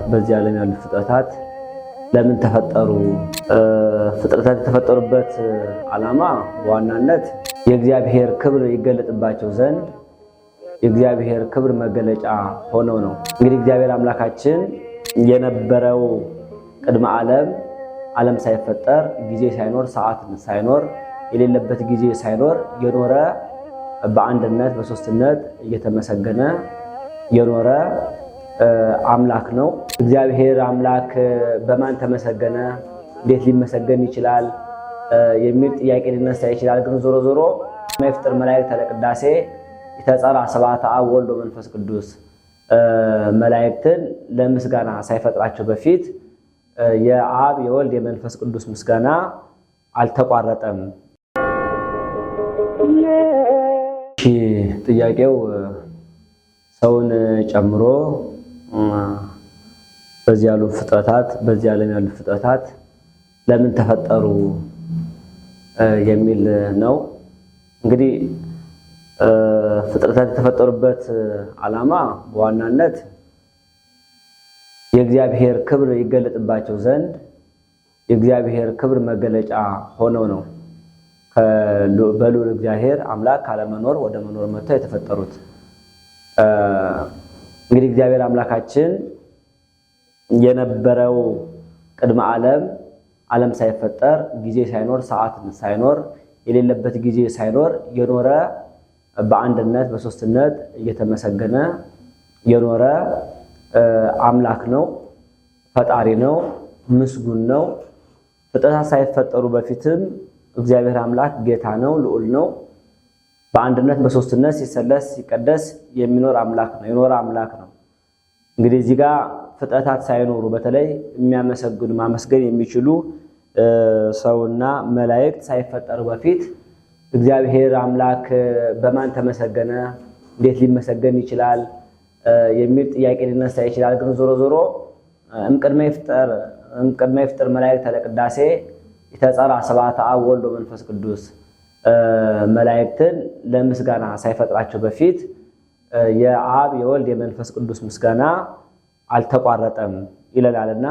በዚህ ዓለም ያሉ ፍጥረታት ለምን ተፈጠሩ? ፍጥረታት የተፈጠሩበት ዓላማ በዋናነት የእግዚአብሔር ክብር ይገለጥባቸው ዘንድ የእግዚአብሔር ክብር መገለጫ ሆነው ነው። እንግዲህ እግዚአብሔር አምላካችን የነበረው ቅድመ ዓለም ሳይፈጠር ጊዜ ሳይኖር ሰዓት ሳይኖር የሌለበት ጊዜ ሳይኖር የኖረ በአንድነት በሶስትነት እየተመሰገነ የኖረ አምላክ ነው። እግዚአብሔር አምላክ በማን ተመሰገነ? እንዴት ሊመሰገን ይችላል? የሚል ጥያቄ ሊነሳ ይችላል። ግን ዞሮ ዞሮ መፍጠር መላእክት ተለቅዳሴ የተጸራ ስብሐተ አብ ወልድ ወመንፈስ ቅዱስ መላእክትን ለምስጋና ሳይፈጥራቸው በፊት የአብ የወልድ የመንፈስ ቅዱስ ምስጋና አልተቋረጠም። ጥያቄው ሰውን ጨምሮ በዚህ ያሉ ፍጥረታት በዚህ ዓለም ያሉ ፍጥረታት ለምን ተፈጠሩ የሚል ነው። እንግዲህ ፍጥረታት የተፈጠሩበት ዓላማ በዋናነት የእግዚአብሔር ክብር ይገለጥባቸው ዘንድ የእግዚአብሔር ክብር መገለጫ ሆነው ነው። በልዑል እግዚአብሔር አምላክ ካለመኖር ወደ መኖር መጥተው የተፈጠሩት። እንግዲህ እግዚአብሔር አምላካችን የነበረው ቅድመ ዓለም ሳይፈጠር ጊዜ ሳይኖር ሰዓት ሳይኖር የሌለበት ጊዜ ሳይኖር የኖረ በአንድነት በሶስትነት እየተመሰገነ የኖረ አምላክ ነው። ፈጣሪ ነው። ምስጉን ነው። ፍጥረታት ሳይፈጠሩ በፊትም እግዚአብሔር አምላክ ጌታ ነው፣ ልዑል ነው። በአንድነት በሶስትነት ሲሰለስ ሲቀደስ የሚኖር አምላክ ነው፣ የኖረ አምላክ ነው። እንግዲህ እዚህ ጋር ፍጥረታት ሳይኖሩ በተለይ የሚያመሰግኑ ማመስገን የሚችሉ ሰውና መላእክት ሳይፈጠሩ በፊት እግዚአብሔር አምላክ በማን ተመሰገነ? እንዴት ሊመሰገን ይችላል? የሚል ጥያቄ ሊነሳ ይችላል። ግን ዞሮ ዞሮ እምቅድመ ይፍጠር መላእክት ተለቅዳሴ የተጸራ ስብሐተ አብ ወልድ ወመንፈስ ቅዱስ መላእክትን ለምስጋና ሳይፈጥራቸው በፊት የአብ የወልድ የመንፈስ ቅዱስ ምስጋና አልተቋረጠም ይለናልና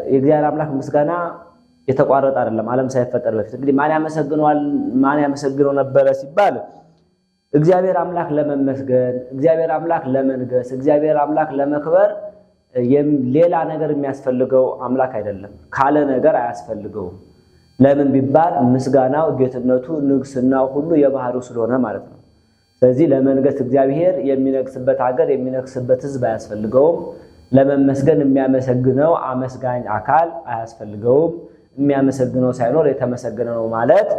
የእግዚአብሔር አምላክ ምስጋና የተቋረጠ አይደለም። ዓለም ሳይፈጠር በፊት እንግዲህ ማን ያመሰግነው ነበረ ሲባል እግዚአብሔር አምላክ ለመመስገን፣ እግዚአብሔር አምላክ ለመንገስ፣ እግዚአብሔር አምላክ ለመክበር ሌላ ነገር የሚያስፈልገው አምላክ አይደለም። ካለ ነገር አያስፈልገውም። ለምን ቢባል ምስጋናው፣ ጌትነቱ፣ ንግስናው ሁሉ የባህሪው ስለሆነ ማለት ነው። ስለዚህ ለመንገስ እግዚአብሔር የሚነግስበት ሀገር የሚነግስበት ሕዝብ አያስፈልገውም። ለመመስገን የሚያመሰግነው አመስጋኝ አካል አያስፈልገውም። የሚያመሰግነው ሳይኖር የተመሰገነ ነው ማለት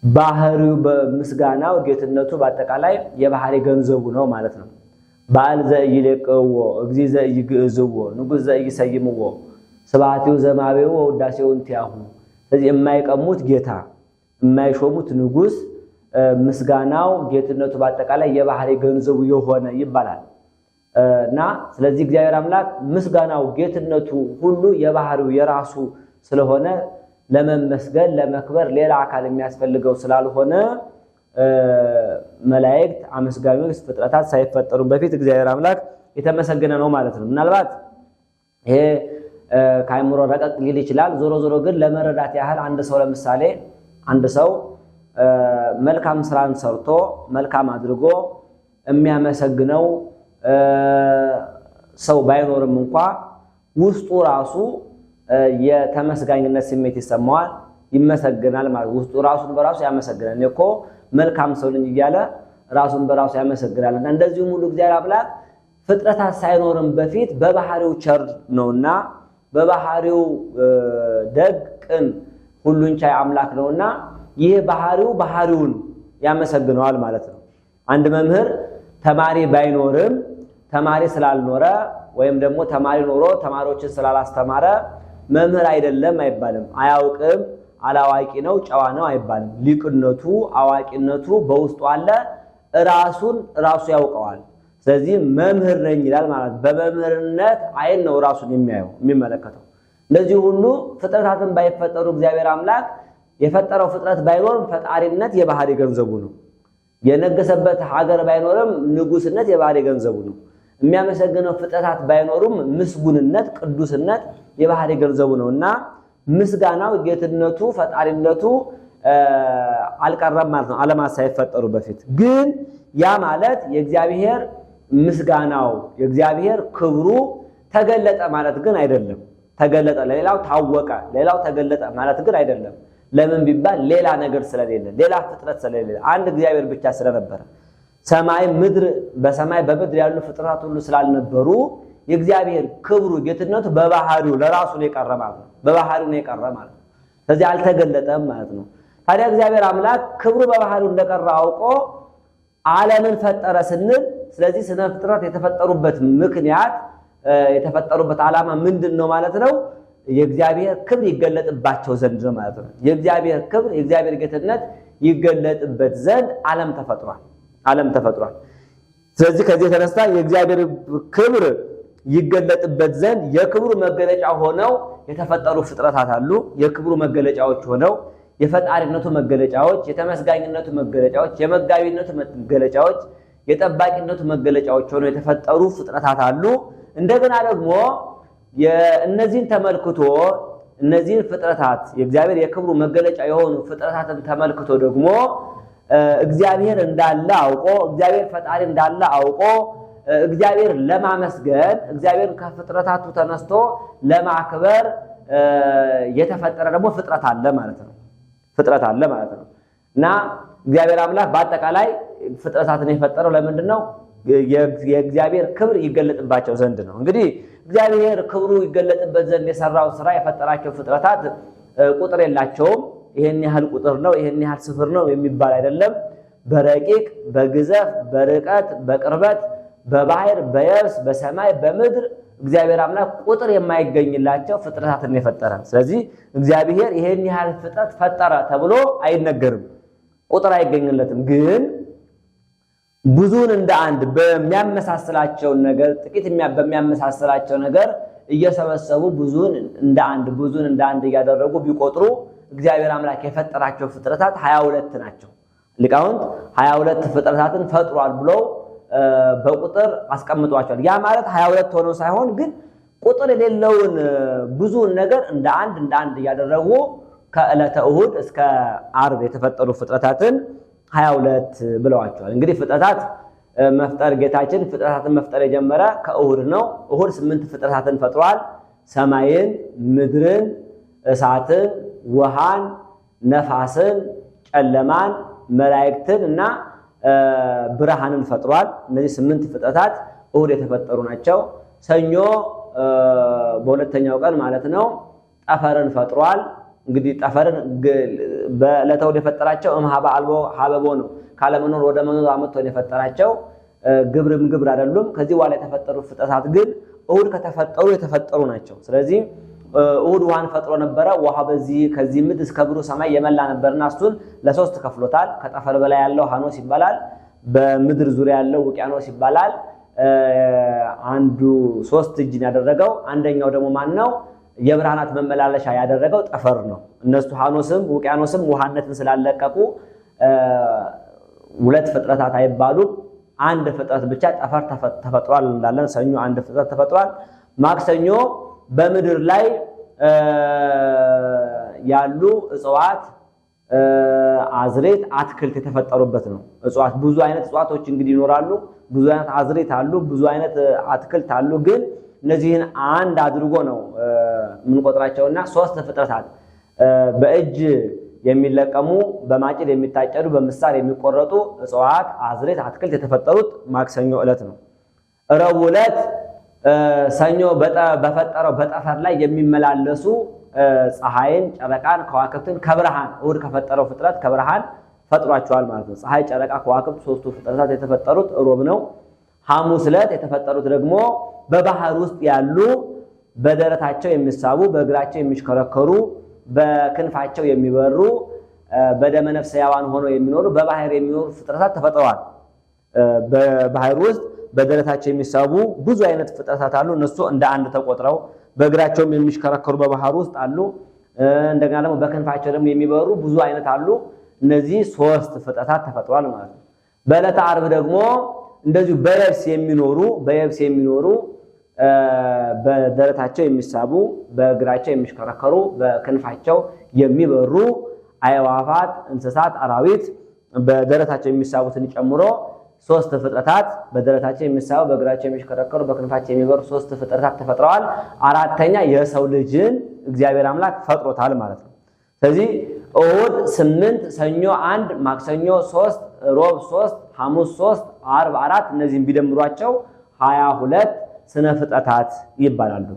ባህሪው በምስጋናው ጌትነቱ በአጠቃላይ የባህሪ ገንዘቡ ነው ማለት ነው። በዓል ዘኢይሌቅዎ እግዚ ዘኢይግዕዝዎ ንጉሥ ዘኢይሰይምዎ ስብሐቲሁ ዘማቤዎ ወውዳሴው እንቲአሁ። ስለዚህ የማይቀሙት ጌታ የማይሾሙት ንጉሥ ምስጋናው ጌትነቱ በአጠቃላይ የባህሪ ገንዘቡ የሆነ ይባላል እና ስለዚህ እግዚአብሔር አምላክ ምስጋናው ጌትነቱ ሁሉ የባህሪው የራሱ ስለሆነ ለመመስገን ለመክበር ሌላ አካል የሚያስፈልገው ስላልሆነ መላእክት አመስጋኞች ፍጥረታት ሳይፈጠሩ በፊት እግዚአብሔር አምላክ የተመሰገነ ነው ማለት ነው። ምናልባት ይሄ ከአይምሮ ረቀቅ ሊል ይችላል። ዞሮ ዞሮ ግን ለመረዳት ያህል አንድ ሰው መልካም ስራን ሰርቶ መልካም አድርጎ የሚያመሰግነው ሰው ባይኖርም እንኳ ውስጡ ራሱ የተመስጋኝነት ስሜት ይሰማዋል፣ ይመሰግናል ማለት ውስጡ ራሱን በራሱ ያመሰግናል። እኔ እኮ መልካም ሰው ነኝ እያለ ራሱን በራሱ ያመሰግናልና እንደዚሁም ሁሉ እግዚአብሔር አምላክ ፍጥረታት ሳይኖርም በፊት በባህሪው ቸር ነውና በባህሪው ደግ ቅን ሁሉን ቻይ አምላክ ነውና ይሄ ባህሪውን ያመሰግነዋል ማለት ነው። አንድ መምህር ተማሪ ባይኖርም ተማሪ ስላልኖረ ወይም ደግሞ ተማሪ ኖሮ ተማሪዎችን ስላላስተማረ መምህር አይደለም አይባልም። አያውቅም፣ አላዋቂ ነው፣ ጨዋ ነው አይባልም። ሊቅነቱ አዋቂነቱ በውስጡ አለ፣ ራሱ ያውቀዋል። ስለዚህ መምህር ነኝ ይላል ማለት በመምህርነት አይን ነው ራሱን የሚመለከተው። እንደዚህ ሁሉ ፍጥረታትን ባይፈጠሩ እግዚአብሔር አምላክ የፈጠረው ፍጥረት ባይኖርም ፈጣሪነት የባህሪ ገንዘቡ ነው። የነገሰበት ሀገር ባይኖርም ንጉስነት የባህሪ ገንዘቡ ነው። የሚያመሰግነው ፍጥረታት ባይኖሩም ምስጉንነት ቅዱስነት የባህሪ ገንዘቡ ነውና ምስጋናው ጌትነቱ ፈጣሪነቱ አልቀረም ማለት ነው ዓለማት ሳይፈጠሩ በፊት። ግን ያ ማለት የእግዚአብሔር ምስጋናው የእግዚአብሔር ክብሩ ተገለጠ ማለት ግን አይደለም። ተገለጠ ለሌላው ታወቀ ሌላው ተገለጠ ማለት ግን አይደለም። ለምን ቢባል ሌላ ነገር ስለሌለ ሌላ ፍጥረት ስለሌለ አንድ እግዚአብሔር ብቻ ስለነበረ ሰማይ ምድር በሰማይ በምድር ያሉ ፍጥረታት ሁሉ ስላልነበሩ የእግዚአብሔር ክብሩ ጌትነቱ በባህሪው ለራሱ ነው የቀረ ማለት ነው። በባህሪው ነው የቀረ ማለት ነው። ስለዚህ አልተገለጠም ማለት ነው። ታዲያ እግዚአብሔር አምላክ ክብሩ በባህሪው እንደቀረ አውቆ ዓለምን ፈጠረ ስንል ስለዚህ ስነ ፍጥረት የተፈጠሩበት ምክንያት የተፈጠሩበት ዓላማ ምንድነው ማለት ነው? የእግዚአብሔር ክብር ይገለጥባቸው ዘንድ ነው ማለት ነው። የእግዚአብሔር ክብር የእግዚአብሔር ጌትነት ይገለጥበት ዘንድ ዓለም ተፈጥሯል። ስለዚህ ከዚህ የተነሳ የእግዚአብሔር ክብር ይገለጥበት ዘንድ የክብሩ መገለጫ ሆነው የተፈጠሩ ፍጥረታት አሉ። የክብሩ መገለጫዎች ሆነው የፈጣሪነቱ መገለጫዎች፣ የተመስጋኝነቱ መገለጫዎች፣ የመጋቢነቱ መገለጫዎች፣ የጠባቂነቱ መገለጫዎች ሆነው የተፈጠሩ ፍጥረታት አሉ። እንደገና ደግሞ የእነዚህን ተመልክቶ እነዚህን ፍጥረታት የእግዚአብሔር የክብሩ መገለጫ የሆኑ ፍጥረታትን ተመልክቶ ደግሞ እግዚአብሔር እንዳለ አውቆ እግዚአብሔር ፈጣሪ እንዳለ አውቆ እግዚአብሔር ለማመስገን እግዚአብሔር ከፍጥረታቱ ተነስቶ ለማክበር የተፈጠረ ደግሞ ፍጥረት አለ ማለት ነው። እና እግዚአብሔር አምላክ በአጠቃላይ ፍጥረታትን የፈጠረው ለምንድን ነው? የእግዚአብሔር ክብር ይገለጥባቸው ዘንድ ነው። እንግዲህ እግዚአብሔር ክብሩ ይገለጥበት ዘንድ የሰራው ስራ የፈጠራቸው ፍጥረታት ቁጥር የላቸውም። ይሄን ያህል ቁጥር ነው ይሄን ያህል ስፍር ነው የሚባል አይደለም። በረቂቅ በግዘፍ በርቀት በቅርበት በባህር በየብስ በሰማይ በምድር እግዚአብሔር አምላክ ቁጥር የማይገኝላቸው ፍጥረታትን የፈጠረ። ስለዚህ እግዚአብሔር ይሄን ያህል ፍጥረት ፈጠረ ተብሎ አይነገርም፣ ቁጥር አይገኝለትም። ግን ብዙን እንደ አንድ በሚያመሳስላቸው ነገር ጥቂት በሚያመሳስላቸው ነገር እየሰበሰቡ ብዙን እንደ አንድ እያደረጉ ቢቆጥሩ እግዚአብሔር አምላክ የፈጠራቸው ፍጥረታት 22 ናቸው። ሊቃውንት 22 ፍጥረታትን ፈጥሯል ብለው በቁጥር አስቀምጧቸዋል። ያ ማለት 22 ሆነው ሳይሆን ግን ቁጥር የሌለውን ብዙን ነገር እንደ አንድ እያደረጉ ከዕለተ እሁድ እስከ ዓርብ የተፈጠሩ ፍጥረታትን 22 ብለዋቸዋል። እንግዲህ ፍጥረታት መፍጠር ጌታችን ፍጥረታትን መፍጠር የጀመረ ከእሁድ ነው። እሁድ 8 ፍጥረታትን ፈጥሯል። ሰማይን፣ ምድርን፣ እሳትን፣ ውሃን፣ ነፋስን፣ ጨለማን፣ መላእክትን እና ብርሃንን ፈጥሯል። እነዚህ 8 ፍጥረታት እሁድ የተፈጠሩ ናቸው። ሰኞ በሁለተኛው ቀን ማለት ነው ጠፈርን ፈጥሯል። እንግዲህ ጠፈርን በዕለተ እሁድ የፈጠራቸው እምኀበ አልቦ ሀበቦ ነው። ካለመኖር ወደ መኖር አመጥቶ የፈጠራቸው ግብርም ግብር አይደሉም። ከዚህ በኋላ የተፈጠሩ ፍጥረታት ግን እሁድ ከተፈጠሩ የተፈጠሩ ናቸው። ስለዚህ እሁድ ውሃን ፈጥሮ ነበረ። ውሃ ከዚህ ምድር እስከ ብሩህ ሰማይ የመላ ነበርና እሱን ለሶስት ከፍሎታል። ከጠፈር በላይ ያለው ሐኖስ ይባላል። በምድር ዙሪያ ያለው ውቅያኖስ ይባላል። አንዱ 3 እጅን ያደረገው አንደኛው ደግሞ ማን ነው? የብርሃናት መመላለሻ ያደረገው ጠፈር ነው። እነሱ ሐኖስም ውቅያኖስም ውሃነትን ስላለቀቁ 2 ፍጥረታት አይባሉም። አንድ ፍጥረት ብቻ ጠፈር ተፈጥሯል እንዳለን ሰኞ አንድ ፍጥረት ተፈጥሯል። ማክሰኞ በምድር ላይ ያሉ እጽዋት አዝሬት አትክልት የተፈጠሩበት ነው። እጽዋት ብዙ አይነት እጽዋቶች እንግዲህ ይኖራሉ። ብዙ አይነት አዝሬት አሉ፣ ብዙ አይነት አትክልት አሉ። ግን እነዚህን አንድ አድርጎ ነው የምንቆጥራቸውና 3 ፍጥረታት በእጅ የሚለቀሙ በማጭድ የሚታጨዱ በምሳር የሚቆረጡ እጽዋት አዝሬት አትክልት የተፈጠሩት ማክሰኞ ዕለት ነው። ረቡዕ ዕለት ሰኞ በፈጠረው በጠፈር ላይ የሚመላለሱ ፀሐይን፣ ጨረቃን፣ ከዋክብትን ከብርሃን እሁድ ከፈጠረው ፍጥረት ከብርሃን ፈጥሯቸዋል ማለት ነው። ፀሐይ፣ ጨረቃ፣ ከዋክብት 3ቱ ፍጥረታት የተፈጠሩት ሮብ ነው። ሐሙስ ዕለት የተፈጠሩት ደግሞ በባህር ውስጥ ያሉ በደረታቸው የሚሳቡ በእግራቸው የሚሽከረከሩ በክንፋቸው የሚበሩ በደመ ነፍስ ሕያዋን ሆነው የሚኖሩ በባህር የሚኖሩ ፍጥረታት ተፈጥረዋል። በባህር ውስጥ በደረታቸው የሚሳቡ ብዙ አይነት ፍጥረታት አሉ። እነሱ እንደ አንድ ተቆጥረው በእግራቸውም የሚሽከረከሩ በባህር ውስጥ አሉ። እንደገና ደግሞ በክንፋቸው ደግሞ የሚበሩ ብዙ አይነት አሉ። እነዚህ 3 ፍጥረታት ተፈጥሯል ማለት ነው። በዕለተ ዓርብ ደግሞ እንደዚሁ በየብስ የሚኖሩ በደረታቸው የሚሳቡ በእግራቸው የሚሽከረከሩ በክንፋቸው የሚበሩ አዕዋፋት፣ እንስሳት፣ አራዊት በደረታቸው የሚሳቡትን ጨምሮ 3 ፍጥረታት በደረታቸው የሚሳቡ በእግራቸው የሚሽከረከሩ በክንፋቸው የሚበሩ 3 ፍጥረታት ተፈጥረዋል። አራተኛ የሰው ልጅን እግዚአብሔር አምላክ ፈጥሮታል ማለት ነው። ስለዚህ እሑድ 8፣ ሰኞ 1፣ ማክሰኞ 3፣ ሮብ 3፣ ሐሙስ 3፣ ዓርብ 4 እነዚህን ቢደምሯቸው 22 ስነ ፍጥረታት ይባላሉ።